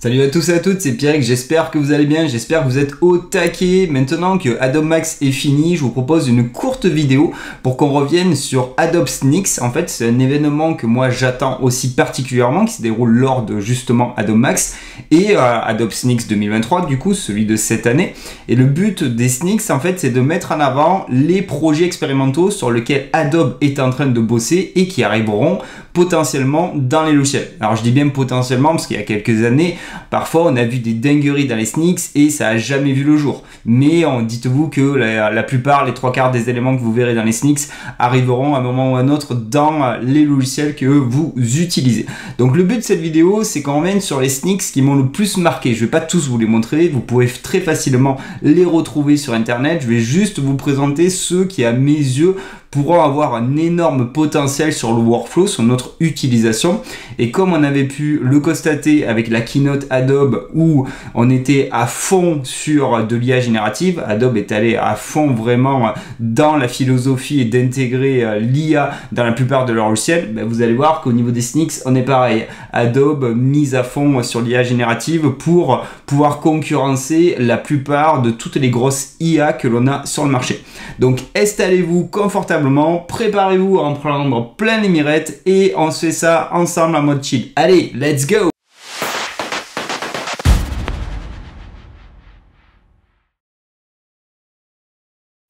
Salut à tous et à toutes, c'est Pierrick, j'espère que vous allez bien, j'espère que vous êtes au taquet. Maintenant que Adobe Max est fini, je vous propose une courte vidéo pour qu'on revienne sur Adobe Sneaks. En fait, c'est un événement que moi j'attends aussi particulièrement, qui se déroule lors de justement Adobe Max et Adobe Sneaks 2023, du coup, celui de cette année. Et le but des Sneaks, en fait, c'est de mettre en avant les projets expérimentaux sur lesquels Adobe est en train de bosser et qui arriveront potentiellement dans les logiciels. Alors je dis bien potentiellement parce qu'il y a quelques années, parfois on a vu des dingueries dans les Sneaks et ça a jamais vu le jour. Mais dites-vous que la plupart, les 3/4 des éléments que vous verrez dans les Sneaks arriveront à un moment ou à un autre dans les logiciels que vous utilisez. Donc le but de cette vidéo, c'est qu'on revienne sur les Sneaks qui m'ont le plus marqué. Je vais pas tous vous les montrer, vous pouvez très facilement les retrouver sur internet. Je vais juste vous présenter ceux qui, à mes yeux, pourront avoir un énorme potentiel sur le workflow, sur notre utilisation. Et comme on avait pu le constater avec la keynote Adobe où on était à fond sur de l'IA générative, Adobe est allé à fond vraiment dans la philosophie d'intégrer l'IA dans la plupart de leurs logiciels, ben vous allez voir qu'au niveau des Sneaks, on est pareil. Adobe mise à fond sur l'IA générative pour pouvoir concurrencer la plupart de toutes les grosses IA que l'on a sur le marché. Donc installez-vous confortablement, préparez-vous à en prendre plein les mirettes et on se fait ça ensemble en mode chill. Allez, let's go!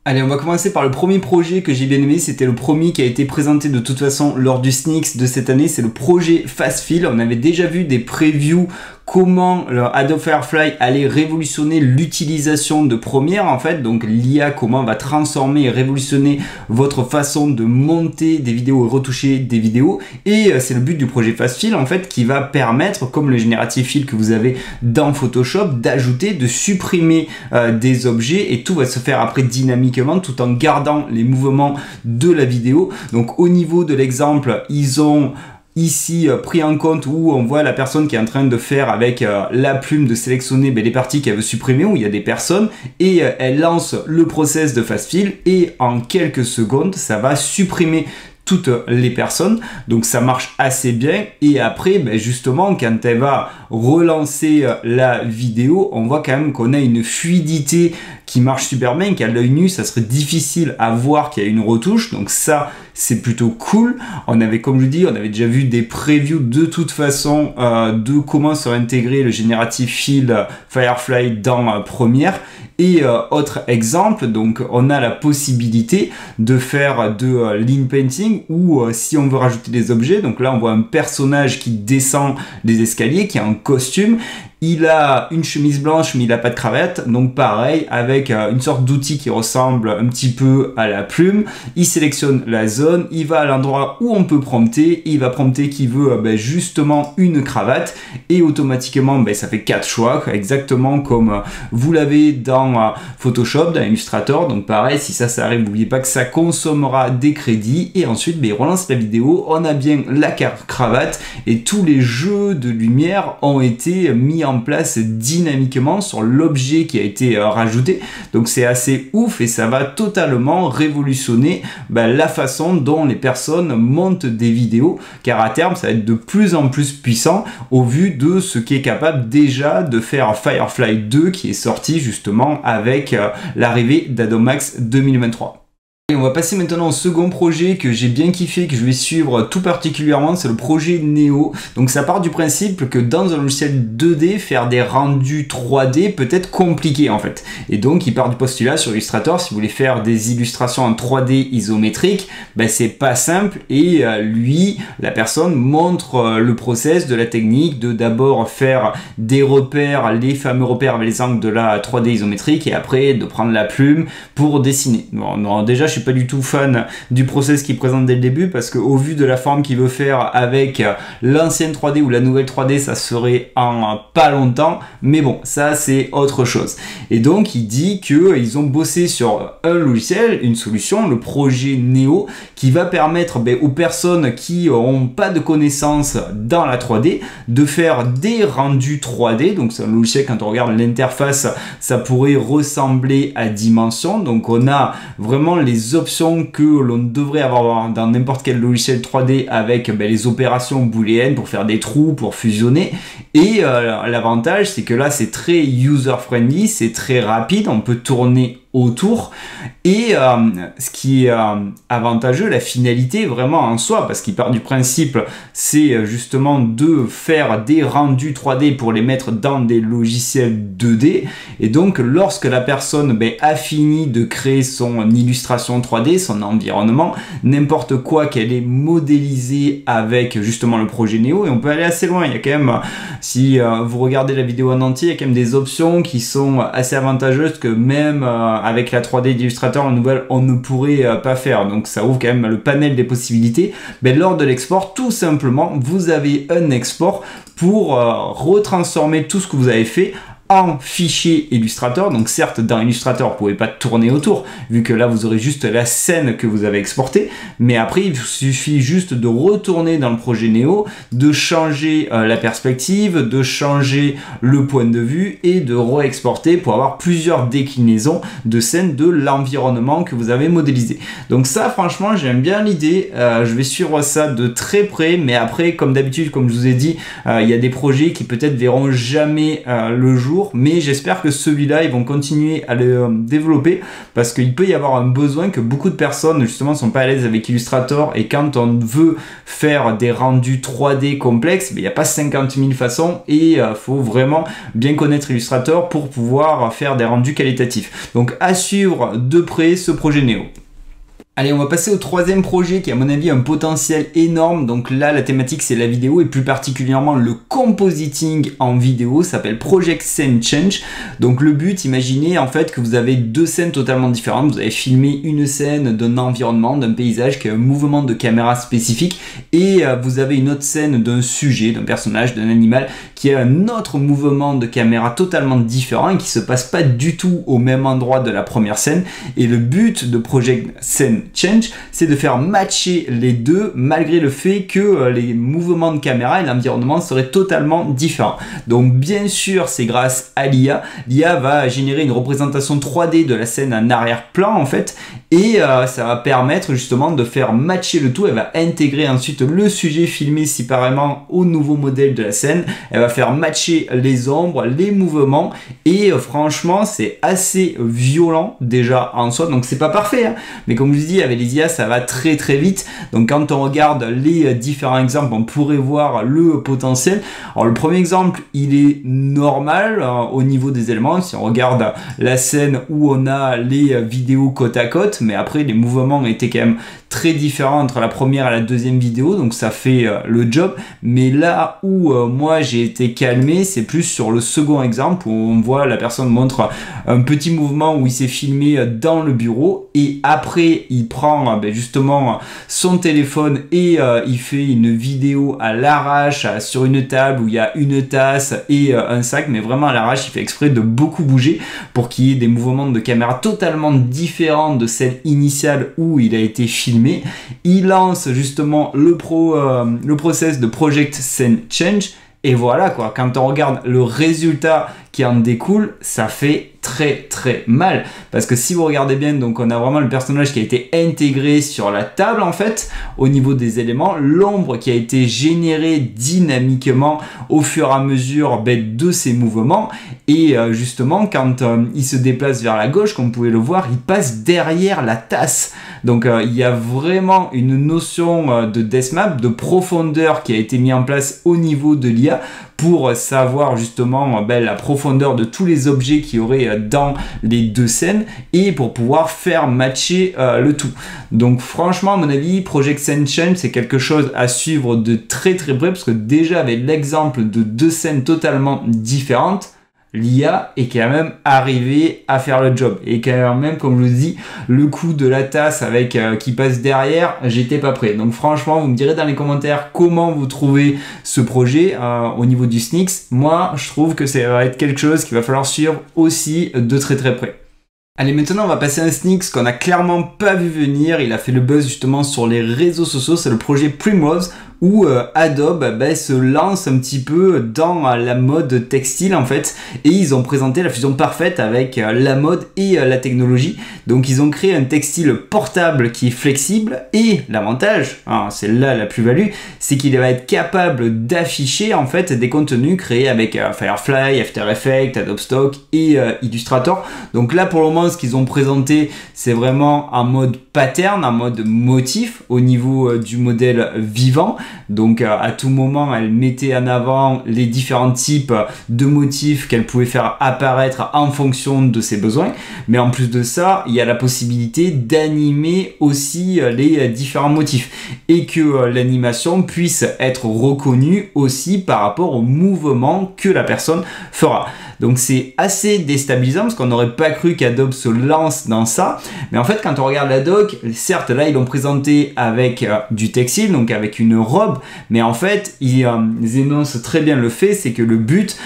Allez, on va commencer par le premier projet que j'ai bien aimé. C'était le premier qui a été présenté de toute façon lors du Sneaks de cette année. C'est le projet Fast Fill. On avait déjà vu des previews comment Adobe Firefly allait révolutionner l'utilisation de Premiere en fait, donc l'IA, comment va transformer et révolutionner votre façon de monter des vidéos et retoucher des vidéos. Et c'est le but du projet Fast Fill en fait, qui va permettre, comme le Generative Fill que vous avez dans Photoshop, d'ajouter, de supprimer des objets, et tout va se faire après dynamiquement tout en gardant les mouvements de la vidéo. Donc au niveau de l'exemple, ils ont ici pris en compte où on voit la personne qui est en train de faire avec la plume de sélectionner les parties qu'elle veut supprimer, où il y a des personnes, et elle lance le process de Fast Fill et en quelques secondes ça va supprimer toutes les personnes. Donc ça marche assez bien. Et après justement quand elle va relancer la vidéo, on voit quand même qu'on a une fluidité qui marche super bien, qu'à l'œil nu ça serait difficile à voir qu'il y a une retouche. Donc ça c'est plutôt cool. On avait, comme je dis, on avait déjà vu des previews de toute façon de comment serait intégré le Generative Fill Firefly dans Premiere. Et autre exemple, donc on a la possibilité de faire de lean painting où si on veut rajouter des objets, donc là on voit un personnage qui descend des escaliers, qui est en costume. Il a une chemise blanche mais il n'a pas de cravate, donc pareil avec une sorte d'outil qui ressemble un petit peu à la plume. Il sélectionne la zone, il va à l'endroit où on peut prompter, il va prompter qu'il veut justement une cravate et automatiquement ça fait 4 choix, exactement comme vous l'avez dans Photoshop, dans Illustrator. Donc pareil, si ça arrive, n'oubliez pas que ça consommera des crédits et ensuite il relance la vidéo, on a bien la cravate et tous les jeux de lumière ont été mis en place dynamiquement sur l'objet qui a été rajouté. Donc c'est assez ouf et ça va totalement révolutionner la façon dont les personnes montent des vidéos, car à terme ça va être de plus en plus puissant au vu de ce qui est capable déjà de faire Firefly 2 qui est sorti justement avec l'arrivée d'Adobe Max 2023. Et on va passer maintenant au second projet que j'ai bien kiffé, que je vais suivre tout particulièrement, c'est le projet Neo. Donc ça part du principe que dans un logiciel 2D, faire des rendus 3D peut être compliqué en fait. Et donc il part du postulat sur Illustrator, si vous voulez faire des illustrations en 3D isométrique, c'est pas simple. Et lui, la personne montre le process de la technique de d'abord faire des repères, les fameux repères avec les angles de la 3D isométrique, et après de prendre la plume pour dessiner. Bon, non, déjà je suis pas du tout fan du process qu'il présente dès le début, parce que au vu de la forme qu'il veut faire avec l'ancienne 3D ou la nouvelle 3D, ça serait en pas longtemps, mais bon, ça c'est autre chose. Et donc il dit que ils ont bossé sur un logiciel, une solution, le projet Neo, qui va permettre aux personnes qui n'ont pas de connaissances dans la 3D de faire des rendus 3D. Donc c'est un logiciel, quand on regarde l'interface, ça pourrait ressembler à Dimension. Donc on a vraiment les les options que l'on devrait avoir dans n'importe quel logiciel 3D avec les opérations booléennes pour faire des trous, pour fusionner. Et l'avantage, c'est que là, c'est très user-friendly, c'est très rapide, on peut tourner autour. Et ce qui est avantageux, la finalité vraiment en soi, parce qu'il part du principe, c'est justement de faire des rendus 3D pour les mettre dans des logiciels 2D. Et donc, lorsque la personne a fini de créer son illustration 3D, son environnement, n'importe quoi qu'elle ait modélisé avec justement le projet Neo, et on peut aller assez loin. Il y a quand même, si vous regardez la vidéo en entier, il y a quand même des options qui sont assez avantageuses que même avec la 3D d'Illustrator, la nouvelle, on ne pourrait pas faire. Donc ça ouvre quand même le panel des possibilités. Lors de l'export, tout simplement, vous avez un export pour retransformer tout ce que vous avez fait en fichier Illustrator. Donc certes, dans Illustrator, vous ne pouvez pas tourner autour, vu que là, vous aurez juste la scène que vous avez exportée. Mais après, il suffit juste de retourner dans le projet Neo, de changer la perspective, de changer le point de vue et de re-exporter pour avoir plusieurs déclinaisons de scènes de l'environnement que vous avez modélisé. Donc ça, franchement, j'aime bien l'idée. Je vais suivre ça de très près. Mais après, comme d'habitude, comme je vous ai dit, il y a des projets qui peut-être verront jamais le jour. Mais j'espère que celui-là, ils vont continuer à le développer parce qu'il peut y avoir un besoin que beaucoup de personnes justement sont pas à l'aise avec Illustrator, et quand on veut faire des rendus 3D complexes, il n'y a pas 50 000 façons et faut vraiment bien connaître Illustrator pour pouvoir faire des rendus qualitatifs. Donc à suivre de près ce projet Neo. Allez, on va passer au troisième projet qui est à mon avis un potentiel énorme. Donc là, la thématique c'est la vidéo et plus particulièrement le compositing en vidéo. Ça s'appelle Project Scene Change. Donc le but, imaginez en fait que vous avez deux scènes totalement différentes. Vous avez filmé une scène d'un environnement, d'un paysage qui a un mouvement de caméra spécifique, et vous avez une autre scène d'un sujet, d'un personnage, d'un animal qui a un autre mouvement de caméra totalement différent et qui se passe pas du tout au même endroit de la première scène. Et le but de Project Scene Change, c'est de faire matcher les deux malgré le fait que les mouvements de caméra et l'environnement seraient totalement différents. Donc bien sûr, c'est grâce à l'IA. L'IA va générer une représentation 3D de la scène en arrière-plan en fait, et ça va permettre justement de faire matcher le tout. Elle va intégrer ensuite le sujet filmé séparément au nouveau modèle de la scène. Elle va faire matcher les ombres, les mouvements, et franchement c'est assez violent déjà en soi. Donc c'est pas parfait, hein, mais comme je vous dis, avec les IA ça va très très vite. Donc quand on regarde les différents exemples, on pourrait voir le potentiel. Alors le premier exemple, il est normal au niveau des éléments. Si on regarde la scène où on a les vidéos côte à côte, mais après les mouvements étaient quand même très différents entre la première et la deuxième vidéo, donc ça fait le job. Mais là où moi j'ai été calmé, c'est plus sur le second exemple où on voit la personne montre un petit mouvement où il s'est filmé dans le bureau, et après il prend justement son téléphone et il fait une vidéo à l'arrache sur une table où il y a une tasse et un sac, mais vraiment à l'arrache. Il fait exprès de beaucoup bouger pour qu'il y ait des mouvements de caméra totalement différents de celle initiale où il a été filmé. Il lance justement le process de Project Scene Change, et voilà quoi, quand on regarde le résultat qui en découle, ça fait très très mal, parce que si vous regardez bien, donc on a vraiment le personnage qui a été intégré sur la table en fait au niveau des éléments, l'ombre qui a été générée dynamiquement au fur et à mesure de ses mouvements, et justement quand il se déplace vers la gauche, comme vous pouvez le voir, il passe derrière la tasse. Donc il y a vraiment une notion de depth map, de profondeur qui a été mis en place au niveau de l'IA pour savoir justement la profondeur de tous les objets qu'il y aurait dans les deux scènes, et pour pouvoir faire matcher le tout. Donc franchement, à mon avis, Project Scene Change, c'est quelque chose à suivre de très très près, parce que déjà avec l'exemple de deux scènes totalement différentes, l'IA est quand même arrivée à faire le job. Et quand même, comme je vous dis, le coup de la tasse avec qui passe derrière, j'étais pas prêt. Donc franchement, vous me direz dans les commentaires comment vous trouvez ce projet au niveau du SNICS. Moi, je trouve que ça va être quelque chose qu'il va falloir suivre aussi de très très près. Allez, maintenant on va passer à un SNICS qu'on a clairement pas vu venir. Il a fait le buzz justement sur les réseaux sociaux. C'est le projet Primrose. où Adobe se lance un petit peu dans la mode textile en fait, et ils ont présenté la fusion parfaite avec la mode et la technologie. Donc ils ont créé un textile portable qui est flexible, et l'avantage, c'est là la plus-value, c'est qu'il va être capable d'afficher en fait des contenus créés avec Firefly, After Effects, Adobe Stock et Illustrator. Donc là pour le moment ce qu'ils ont présenté c'est vraiment un mode pattern, un mode motif au niveau du modèle vivant. Donc à tout moment elle mettait en avant les différents types de motifs qu'elle pouvait faire apparaître en fonction de ses besoins. Mais en plus de ça il y a la possibilité d'animer aussi les différents motifs, et que l'animation puisse être reconnue aussi par rapport au mouvement que la personne fera. Donc c'est assez déstabilisant parce qu'on n'aurait pas cru qu'Adobe se lance dans ça. Mais en fait quand on regarde la doc, certes là ils l'ont présenté avec du textile, donc avec une robe, mais en fait ils énoncent très bien le fait, c'est que le but,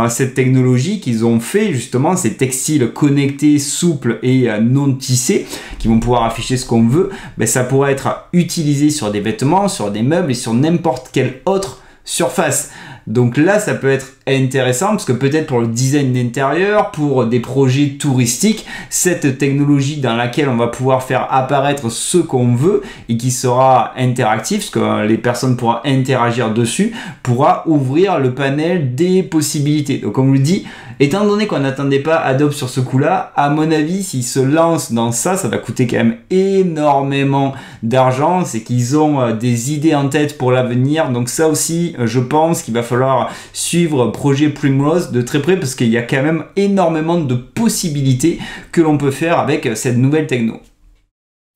cette technologie qu'ils ont fait justement, ces textiles connectés, souples et non tissés, qui vont pouvoir afficher ce qu'on veut, ça pourrait être utilisé sur des vêtements, sur des meubles et sur n'importe quelle autre surface. Donc là, ça peut être intéressant parce que peut-être pour le design d'intérieur, pour des projets touristiques, cette technologie dans laquelle on va pouvoir faire apparaître ce qu'on veut et qui sera interactif, parce que les personnes pourront interagir dessus, pourra ouvrir le panel des possibilités. Donc comme je le dis, étant donné qu'on n'attendait pas Adobe sur ce coup-là, à mon avis, s'ils se lancent dans ça, ça va coûter quand même énormément d'argent. C'est qu'ils ont des idées en tête pour l'avenir. Donc ça aussi, je pense qu'il va falloir suivre projet Primrose de très près parce qu'il y a quand même énormément de possibilités que l'on peut faire avec cette nouvelle techno.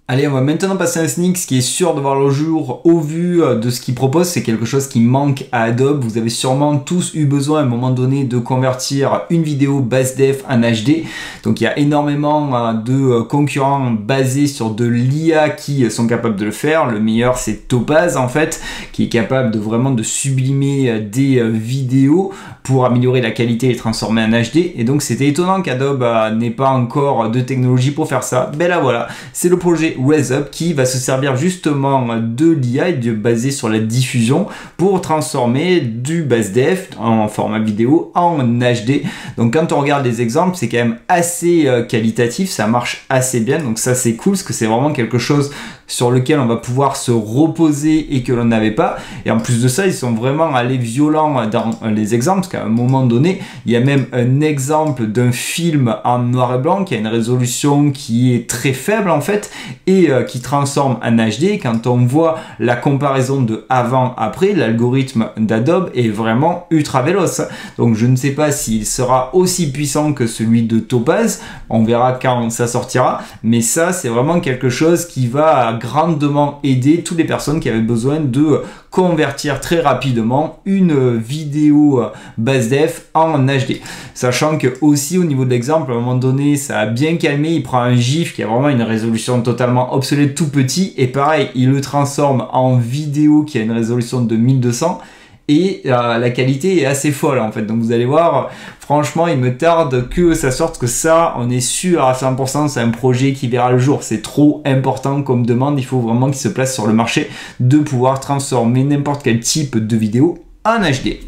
Allez, on va maintenant passer à un sneak qui est sûr de voir le jour au vu de ce qu'il propose. C'est quelque chose qui manque à Adobe. Vous avez sûrement tous eu besoin à un moment donné de convertir une vidéo basse def en HD. Donc il y a énormément de concurrents basés sur de l'IA qui sont capables de le faire. Le meilleur c'est Topaz en fait, qui est capable de vraiment de sublimer des vidéos pour améliorer la qualité et les transformer en HD. Et donc c'était étonnant qu'Adobe n'ait pas encore de technologie pour faire ça. Ben là voilà, c'est le projet Raise Up qui va se servir justement de l'IA et basé sur la diffusion pour transformer du basse def en format vidéo en HD. Donc quand on regarde les exemples, c'est quand même assez qualitatif, ça marche assez bien. Donc ça c'est cool parce que c'est vraiment quelque chose sur lequel on va pouvoir se reposer et que l'on n'avait pas. Et en plus de ça, ils sont vraiment allés violents dans les exemples, parce qu'à un moment donné, il y a même un exemple d'un film en noir et blanc qui a une résolution qui est très faible en fait, et qui transforme en HD. Quand on voit la comparaison de avant-après, l'algorithme d'Adobe est vraiment ultra véloce. Donc je ne sais pas s'il sera aussi puissant que celui de Topaz, on verra quand ça sortira, mais ça c'est vraiment quelque chose qui va grandement aider toutes les personnes qui avaient besoin de convertir très rapidement une vidéo basse def en HD. Sachant que aussi au niveau de l'exemple, à un moment donné, ça a bien calmé, il prend un GIF qui a vraiment une résolution totalement obsolète, tout petit, et pareil, il le transforme en vidéo qui a une résolution de 1200, et la qualité est assez folle en fait. Donc vous allez voir, franchement il me tarde que ça sorte, que ça on est sûr à 100% c'est un projet qui verra le jour. C'est trop important comme demande, il faut vraiment qu'il se place sur le marché de pouvoir transformer n'importe quel type de vidéo en HD.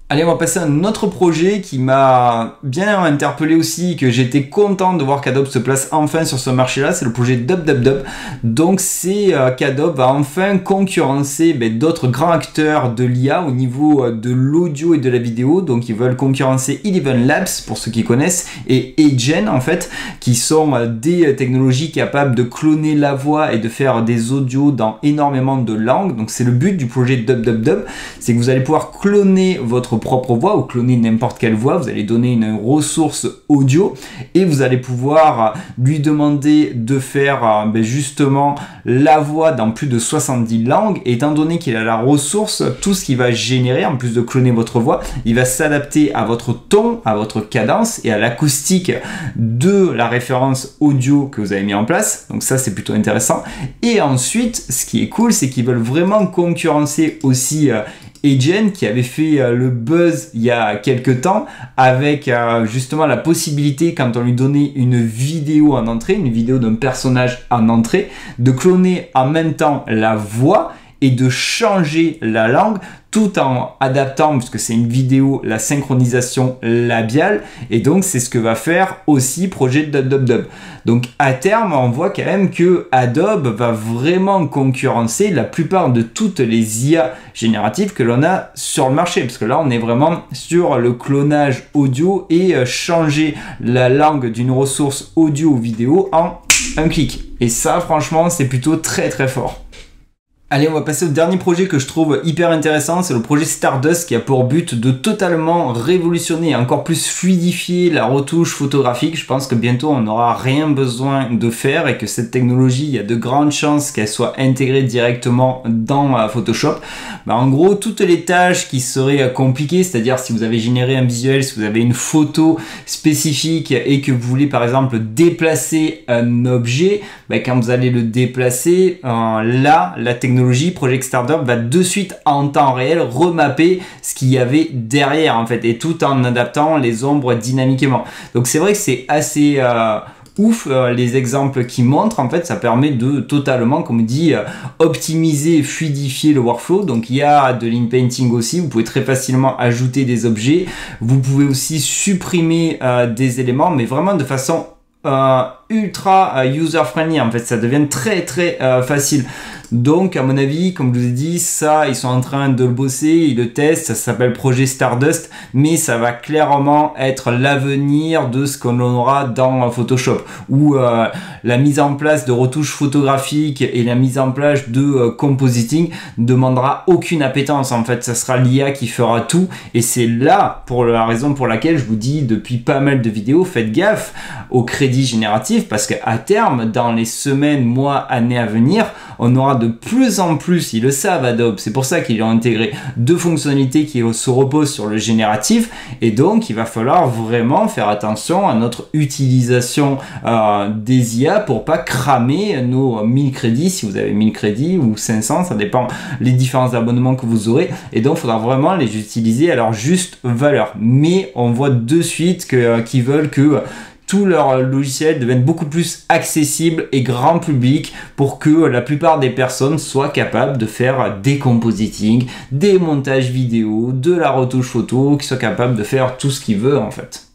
Allez, on va passer à un autre projet qui m'a bien interpellé aussi, que j'étais content de voir qu'Adobe se place enfin sur ce marché-là, c'est le projet DubDubDub. Donc c'est qu'Adobe va enfin concurrencer d'autres grands acteurs de l'IA au niveau de l'audio et de la vidéo. Donc ils veulent concurrencer Eleven Labs, pour ceux qui connaissent, et Agen en fait, qui sont des technologies capables de cloner la voix et de faire des audios dans énormément de langues. Donc c'est le but du projet DubDubDub, c'est que vous allez pouvoir cloner votre propre voix ou cloner n'importe quelle voix. Vous allez donner une ressource audio et vous allez pouvoir lui demander de faire justement la voix dans plus de 70 langues. Et étant donné qu'il a la ressource, tout ce qu'il va générer, en plus de cloner votre voix, il va s'adapter à votre ton, à votre cadence et à l'acoustique de la référence audio que vous avez mis en place. Donc ça c'est plutôt intéressant. Et ensuite, ce qui est cool, c'est qu'ils veulent vraiment concurrencer aussi Agen, qui avait fait le buzz il y a quelques temps avec justement la possibilité, quand on lui donnait une vidéo en entrée, une vidéo d'un personnage en entrée, de cloner en même temps la voix et de changer la langue tout en adaptant, puisque c'est une vidéo, la synchronisation labiale, et donc c'est ce que va faire aussi projet DubDubDub. Donc à terme, on voit quand même que Adobe va vraiment concurrencer la plupart de toutes les IA génératives que l'on a sur le marché, parce que là on est vraiment sur le clonage audio et changer la langue d'une ressource audio ou vidéo en un clic. Et ça franchement c'est plutôt très très fort. Allez, on va passer au dernier projet que je trouve hyper intéressant, c'est le projet Stardust qui a pour but de totalement révolutionner et encore plus fluidifier la retouche photographique. Je pense que bientôt on n'aura rien besoin de faire et que cette technologie, il y a de grandes chances qu'elle soit intégrée directement dans Photoshop. En gros, toutes les tâches qui seraient compliquées, c'est-à-dire si vous avez généré un visuel, si vous avez une photo spécifique et que vous voulez par exemple déplacer un objet, quand vous allez le déplacer, là, la technologie Project Stardust va de suite en temps réel remapper ce qu'il y avait derrière en fait, et tout en adaptant les ombres dynamiquement. Donc c'est vrai que c'est assez ouf les exemples qui montrent. En fait ça permet de totalement, comme dit, optimiser, fluidifier le workflow. Donc il y a de l'inpainting aussi, vous pouvez très facilement ajouter des objets, vous pouvez aussi supprimer des éléments, mais vraiment de façon ultra user friendly. En fait ça devient très très facile. Donc à mon avis, comme je vous ai dit, ça ils sont en train de le bosser, ils le testent, ça s'appelle projet Stardust, mais ça va clairement être l'avenir de ce qu'on aura dans Photoshop, où la mise en place de retouches photographiques et la mise en place de compositing ne demandera aucune appétence. En fait ça sera l'IA qui fera tout, et c'est là pour la raison pour laquelle je vous dis depuis pas mal de vidéos, faites gaffe au crédit génératif, parce qu'à terme, dans les semaines, mois, années à venir, on aura de plus en plus, ils le savent Adobe, c'est pour ça qu'ils ont intégré deux fonctionnalités qui se reposent sur le génératif, et donc il va falloir vraiment faire attention à notre utilisation des IA pour pas cramer nos 1000 crédits, si vous avez 1000 crédits ou 500, ça dépend les différents abonnements que vous aurez, et donc il faudra vraiment les utiliser à leur juste valeur. Mais on voit de suite qu'ils veulent que tous leurs logiciels deviennent beaucoup plus accessibles et grand public pour que la plupart des personnes soient capables de faire des compositing, des montages vidéo, de la retouche photo, qui soient capables de faire tout ce qu'ils veulent en fait.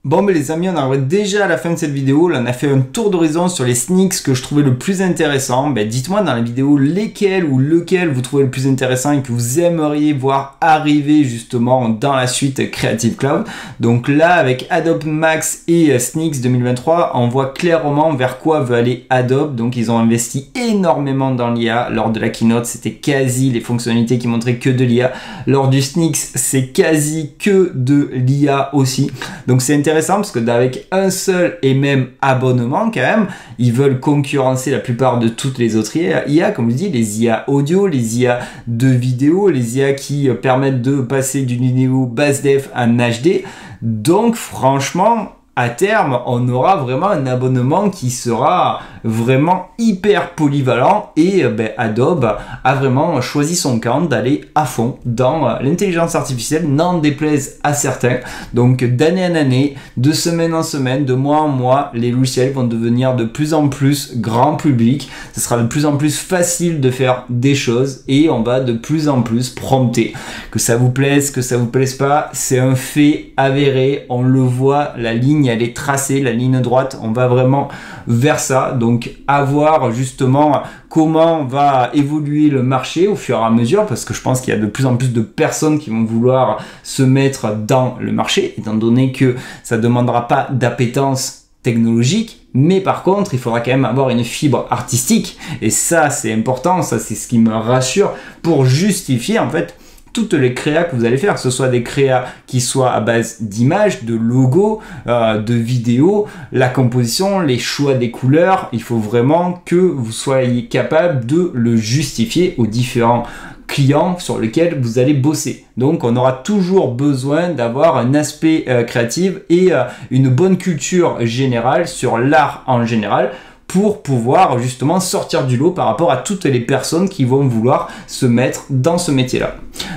Bon les amis, on arrive déjà à la fin de cette vidéo. Là on a fait un tour d'horizon sur les sneaks que je trouvais le plus intéressant. Dites-moi dans la vidéo lesquels ou lequel vous trouvez le plus intéressant et que vous aimeriez voir arriver justement dans la suite Creative Cloud. Donc là avec Adobe Max et Sneaks 2023, on voit clairement vers quoi veut aller Adobe. Donc ils ont investi énormément dans l'IA. Lors de la keynote, c'était quasi les fonctionnalités qui montraient que de l'IA. Lors du Sneaks, c'est quasi que de l'IA aussi. Donc c'est intéressant parce que avec un seul et même abonnement quand même, ils veulent concurrencer la plupart de toutes les autres IA, comme je dis, les IA audio, les IA de vidéo, les IA qui permettent de passer d'une vidéo basse def à un HD. Donc franchement, à terme, on aura vraiment un abonnement qui sera vraiment hyper polyvalent, et Adobe a vraiment choisi son camp d'aller à fond dans l'intelligence artificielle, n'en déplaise à certains. Donc d'année en année, de semaine en semaine, de mois en mois, les logiciels vont devenir de plus en plus grand public, ce sera de plus en plus facile de faire des choses et on va de plus en plus prompter. Que ça vous plaise, que ça vous plaise pas, c'est un fait avéré, on le voit, la ligne elle est tracée, la ligne droite, on va vraiment vers ça. Donc à voir justement comment va évoluer le marché au fur et à mesure, parce que je pense qu'il y a de plus en plus de personnes qui vont vouloir se mettre dans le marché, étant donné que ça ne demandera pas d'appétence technologique, mais par contre il faudra quand même avoir une fibre artistique, et ça c'est important, ça c'est ce qui me rassure pour justifier en fait toutes les créas que vous allez faire, que ce soit des créas qui soient à base d'images, de logos, de vidéos, la composition, les choix des couleurs. Il faut vraiment que vous soyez capable de le justifier aux différents clients sur lesquels vous allez bosser. Donc on aura toujours besoin d'avoir un aspect créatif et une bonne culture générale sur l'art en général pour pouvoir justement sortir du lot par rapport à toutes les personnes qui vont vouloir se mettre dans ce métier-là.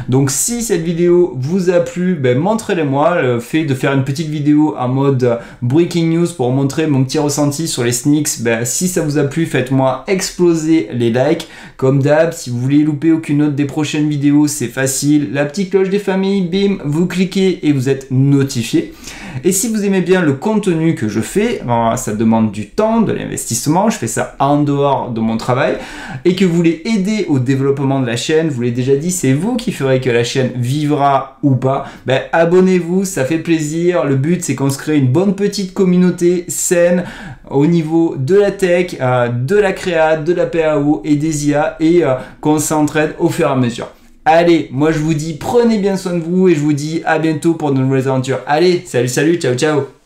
Donc si cette vidéo vous a plu, montrez-le-moi. Le fait de faire une petite vidéo en mode breaking news pour montrer mon petit ressenti sur les sneaks, si ça vous a plu, faites-moi exploser les likes. Comme d'hab, si vous voulez louper aucune autre des prochaines vidéos, c'est facile. La petite cloche des familles, bim, vous cliquez et vous êtes notifié. Et si vous aimez bien le contenu que je fais, ça demande du temps, de l'investissement, je fais ça en dehors de mon travail, et que vous voulez aider au développement de la chaîne, je vous l'ai déjà dit, c'est vous qui ferez que la chaîne vivra ou pas, abonnez-vous, ça fait plaisir. Le but, c'est qu'on se crée une bonne petite communauté saine au niveau de la tech, de la créa, de la PAO et des IA, et qu'on s'entraide au fur et à mesure. Allez, moi je vous dis prenez bien soin de vous et je vous dis à bientôt pour de nouvelles aventures. Allez, salut, ciao, ciao!